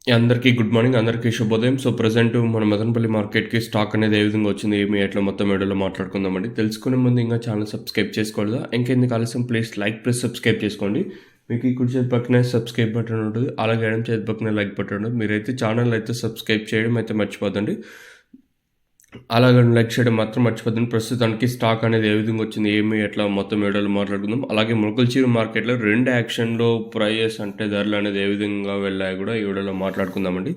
అందరికీ good morning. అందరికీ శుభోదయం. సో, ప్రెజెంట్ మన మదనపల్లి మార్కెట్‌కి స్టాక్ అనేది ఏ విధంగా వచ్చింది, ఏమి ఎట్లా మొత్తం వీడియోలో మాట్లాడుకుందామండి. తెలుసుకునే ముందు ఇంకా ఛానల్ సబ్స్క్రైబ్ చేసుకోలేదా? ఇంకెందుకు ఆలస్యం ప్లీజ్ లైక్ ప్లస్ సబ్స్క్రైబ్ చేసుకోండి. మీకు ఈ కుడి చేతి పక్కనే సబ్స్క్రైబ్ బటన్ ఉంటుంది. అలాగే ఎడమ చేతి పక్కనే లైక్ బటన్ ఉంటుంది. మీరైతే ఛానల్ అయితే సబ్స్క్రైబ్ చేయడం అయితే మర్చిపోదండి. అలాగే లైక్ చేయడం మాత్రం మర్చిపోద్దండి. ప్రస్తుతానికి స్టాక్ అనేది ఏ విధంగా వచ్చింది, ఏమి ఎట్లా మొత్తం వీడియోలో మాట్లాడుకుందాం. అలాగే మొలకల్చీరు మార్కెట్‌లో 2 యాక్షన్‌లో ప్రైజెస్ అంటే ధరలు అనేది ఏ విధంగా వెళ్ళాయో కూడా ఈ వీడియోలో మాట్లాడుకుందామండి.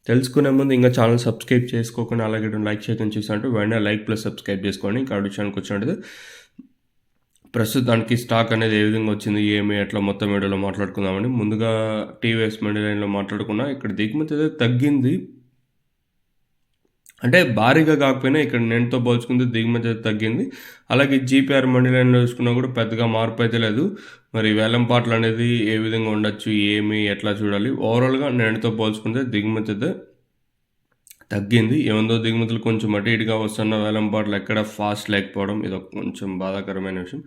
తెలుసుకునే ముందు ఇంకా ఛానల్ సబ్స్క్రైబ్ చేసుకోకుండా అలాగే లైక్ చేయకుండా చూసినట్టు వెంటనే లైక్ ప్లస్ సబ్స్క్రైబ్ చేసుకోండి. ఇంకా విషయానికి వచ్చినట్టు ప్రస్తుతానికి స్టాక్ అనేది ఏ విధంగా వచ్చింది, ఏమి ఎట్లా మొత్తం వీడియోలో మాట్లాడుకుందామండి. ముందుగా టీవీఎస్ మండీ లైన్‌లో మాట్లాడుకున్నా ఇక్కడ దిగుమతి అయితే తగ్గింది. అంటే భారీగా కాకపోయినా ఇక్కడ నిన్నటితో పోల్చుకుంటే దిగుమతి అయితే తగ్గింది. అలాగే జీపీఆర్ మండీ లైన్‌లో చూసుకున్నా కూడా పెద్దగా మార్పు అయితే లేదు. మరి వేలంపాట్లు అనేది ఏ విధంగా ఉండొచ్చు, ఏమి ఎట్లా చూడాలి. ఓవరాల్‌గా నిన్నటితో పోల్చుకుంటే దిగుమతి అయితే తగ్గింది. ఏముందో దిగుమతులు కొంచెం అటు ఇటుగా వస్తున్న వేలంపాట్లు ఎక్కడ ఫాస్ట్ లేకపోవడం ఇదొక కొంచెం బాధాకరమైన విషయం.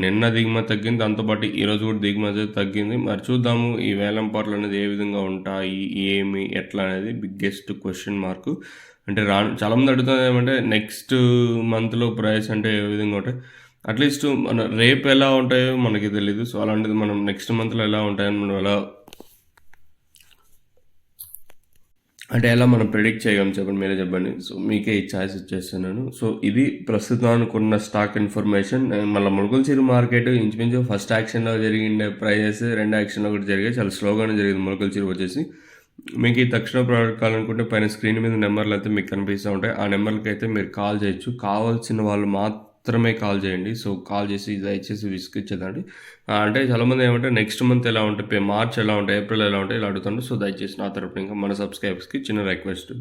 నిన్న దిగుమతి తగ్గింది. దాంతోపాటు ఈరోజు కూడా దిగుమతి అయితే తగ్గింది. మరి చూద్దాము ఈ వేలంపాట్లు అనేది ఏ విధంగా ఉంటాయి, ఏమి ఎట్లా అనేది బిగ్గెస్ట్ క్వెషన్ మార్క్. అంటే చాలామంది అడుగుతుంది ఏమంటే నెక్స్ట్ మంత్‌లో ప్రైస్ అంటే ఏ విధంగా ఉంటాయి. అట్లీస్ట్ మన రేపు ఎలా ఉంటాయో మనకి తెలీదు. సో, అలాంటిది మనం నెక్స్ట్ మంత్‌లో ఎలా ఉంటాయని మనం ఎలా మనం ప్రిడిక్ట్ చేయగలం చెప్పండి, మీరే చెప్పండి. సో, మీకే ఈ ఛాయిస్ ఇచ్చేస్తున్నాను. సో, ఇది ప్రస్తుతానికి ఉన్న స్టాక్ ఇన్ఫర్మేషన్. మళ్ళీ మొలకల్చీరు మార్కెట్ ఇంచుమించు ఫస్ట్ యాక్షన్‌లో జరిగిండే ప్రైజెస్ 2 యాక్షన్‌లో కూడా జరిగాయి. చాలా స్లోగానే జరిగింది మొలకల్చీరు వచ్చేసి. మీకు ఈ తక్షణ ప్రోడక్ట్ కావాలనుకుంటే పైన స్క్రీన్ మీద నెంబర్లు అయితే మీకు కనిపిస్తూ ఉంటాయి. ఆ నెంబర్లకి అయితే మీరు కాల్ చేయొచ్చు. కావాల్సిన వాళ్ళు మాత్రమే కాల్ చేయండి. సో, కాల్ చేసి దయచేసి విసిగిచ్చదండి. అంటే చాలామంది ఏమంటే నెక్స్ట్ మంత్ ఎలా ఉంటాయి, మార్చ్ ఎలా ఉంటాయి, ఏప్రిల్ ఎలా ఉంటాయి ఇలా అడుగుతుంటారు. సో, దయచేసి నా తరపున ఇంకా మన సబ్స్క్రైబర్స్కి చిన్న రిక్వెస్ట్.